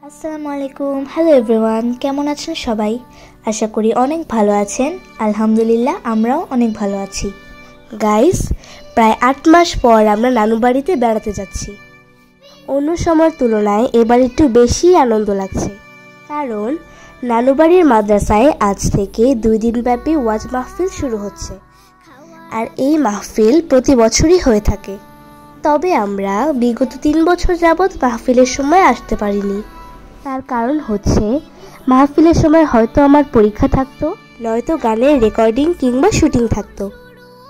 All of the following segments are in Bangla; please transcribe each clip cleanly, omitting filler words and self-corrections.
আসসালামু আলাইকুম। হ্যালো এভরিওয়ান, কেমন আছেন সবাই? আশা করি অনেক ভালো আছেন। আলহামদুলিল্লাহ আমরাও অনেক ভালো আছি। গাইস, প্রায় 8 মাস পর আমরা নানু বাড়িতে বেড়াতে যাচ্ছি। অন্য সময়ের তুলনায় এবার একটু বেশি আনন্দ লাগছে, কারণ নানু বাড়ির মাদ্রাসায় আজ থেকে 2 দিনব্যাপী ওয়াজ মাহফিল শুরু হচ্ছে। আর এই মাহফিল প্রতি বছরই হয়ে থাকে। তবে আমরা বিগত 3 বছর যাবৎ মাহফিলের সময় আসতে পারিনি। তার কারণ হচ্ছে, মাহফিলের সময় হয়তো আমার পরীক্ষা থাকতো, নয়তো গানের রেকর্ডিং কিংবা শুটিং থাকতো।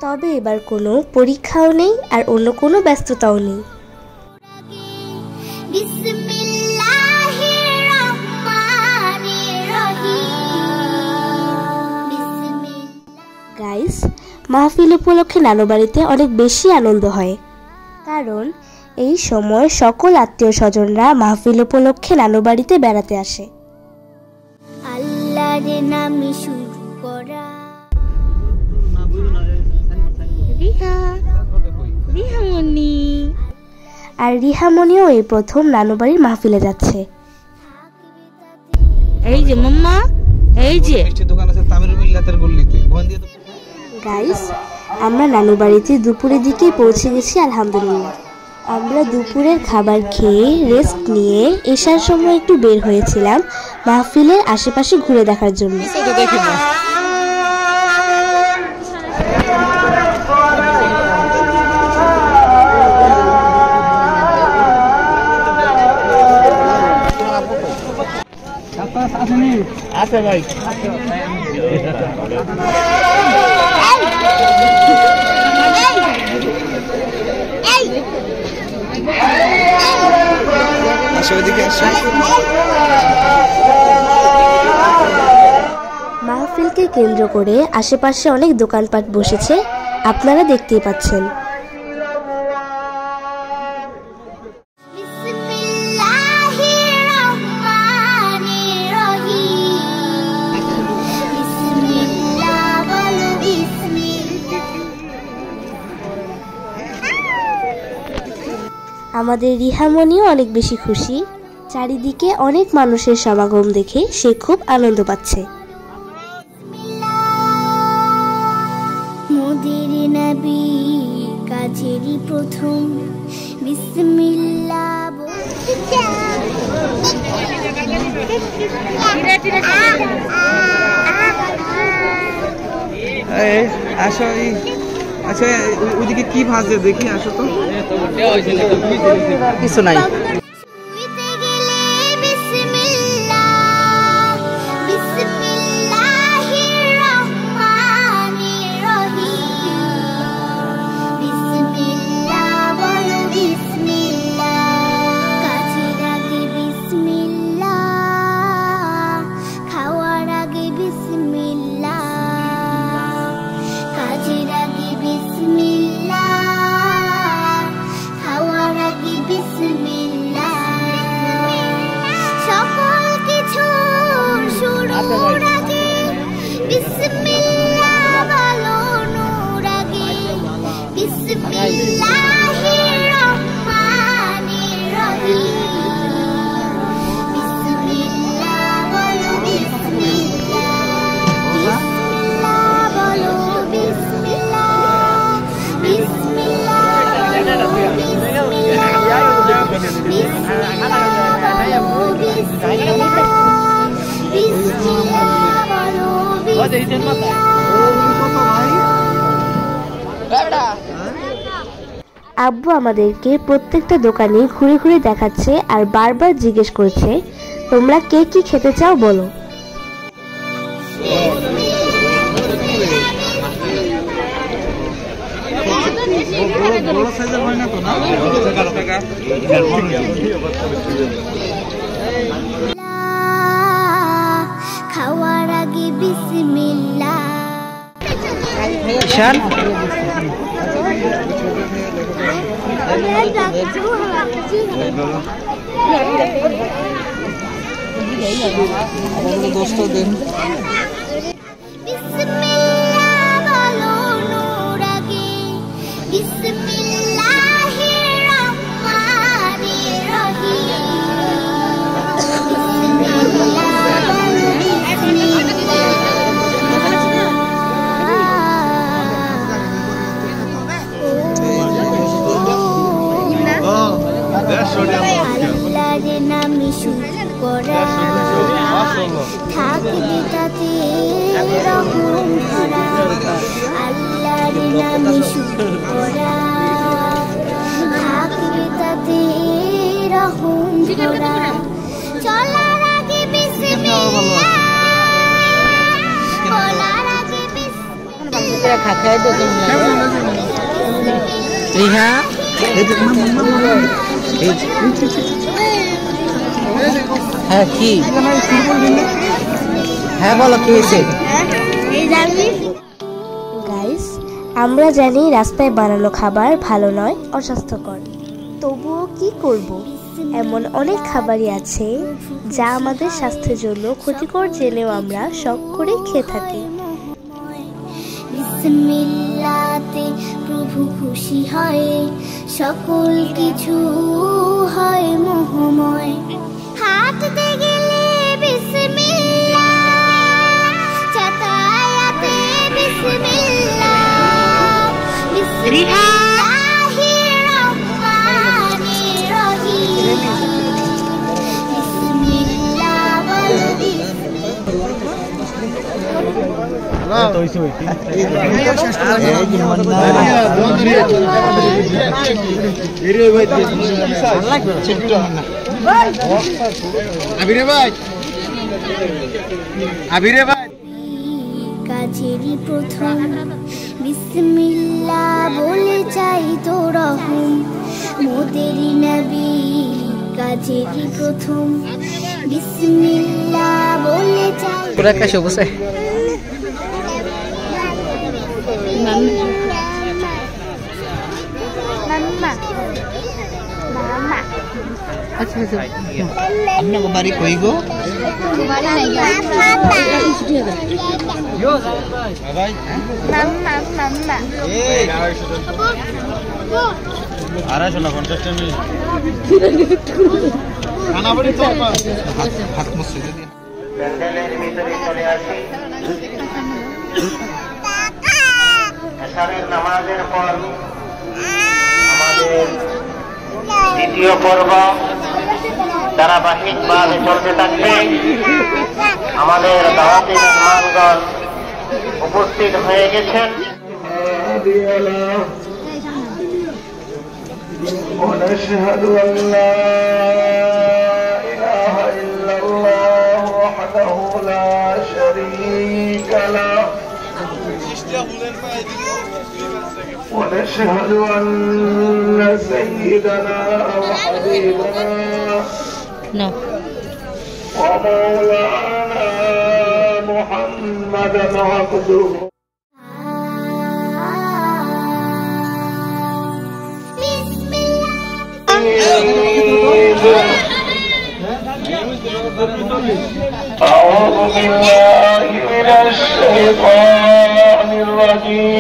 তবে এবার কোনো পরীক্ষাও নেই আর অন্য কোনো ব্যস্ততাও নেই। গাইস, মাহফিল উপলক্ষে নানু বাড়িতে অনেক বেশি আনন্দ হয়, কারণ এই সময় সকল আত্মীয় স্বজনরা মাহফিল উপলক্ষে নানু বাড়িতে বেড়াতে আসে। আল্লাহর নামে শুরু করা। আর রিহামনিও এই প্রথম নানু বাড়ির মাহফিলে যাচ্ছে। এই যে মাম্মা, এই যে দোকান আছে তামিরুল মিল্লাতের গল্লিতে। গাইস, আমরা নানু বাড়িতে দুপুরের দিকে পৌঁছে গেছি আলহামদুলিল্লাহ। আমরা দুপুরের খাবার খেয়ে রেস্ট নিয়ে এশার সময় একটু বের হয়েছিলাম মাহফিলের আশেপাশে ঘুরে দেখার জন্য। আচ্ছা ভাই, মাহফিলকে কেন্দ্র করে আশেপাশে অনেক দোকানপাট বসেছে, আপনারা দেখতেই পাচ্ছেন। আমাদের রিহামনিও অনেক বেশি খুশি। চারিদিকে অনেক মানুষের সমাগম দেখে সে খুব আনন্দ পাচ্ছে। মোদের নবী কাজেরই প্রথম বিসমিল্লাহ। আচ্ছা ওইদিকে কি ভাজে দেখি, আসো তো। কিছু নাই। আব্বু আমাদেরকে প্রত্যেকটা দোকানে ঘুরে ঘুরে দেখাচ্ছে আর বারবার জিজ্ঞেস করছে, তোমরা কে কি খেতে চাও বলো। খাওয়ার আগে বিসমিল্লাহ। ঈশান दोस्तों दिन হ্যাঁ কি হ্যাঁ বলো কি হয়েছে গাইস আমরা জানি রাস্তায় বানানো খাবার ভালো নয়, অস্বাস্থ্যকর। তবুও কি করব, এমন অনেক খাবারই আছে যা আমাদের স্বাস্থ্যের জন্য ক্ষতিকর জেনেও আমরা শখ করে খেয়ে থাকি। বিসমিল্লাতে প্রভু খুশি হয়, সকল কিছু হয় মোহময়। হাঁটতে গেলে বিসমিল্লাহ, যাতায়াতে বিসমিল্লাহ, বিসমিল্লাহির রহমানির রহিম, বিসমিল্লাহ বলবি। কাজেরই প্রথম বিসমিল্লাহ বলে চাই তো রহম, মোদেরই নবী কাজেরই প্রথম বিসমিল্লাহ বলে চাই। পুরা কাছে বসে अच्छा अच्छा अपने को बारी कोई गो নামাজের পর আমাদের দ্বিতীয় পর্ব ধারাবাহিকভাবে চলতে থাকবে। আমাদের দাওয়াতি মেহমানগণ উপস্থিত হয়ে গেছেন। ونشهد أن لا إله إلا الله وحده لا شريك له، ونشهد أن سيدنا وحبيبنا ومولانا محمدا عبده أعوذ بالله من الشيطان الرجيم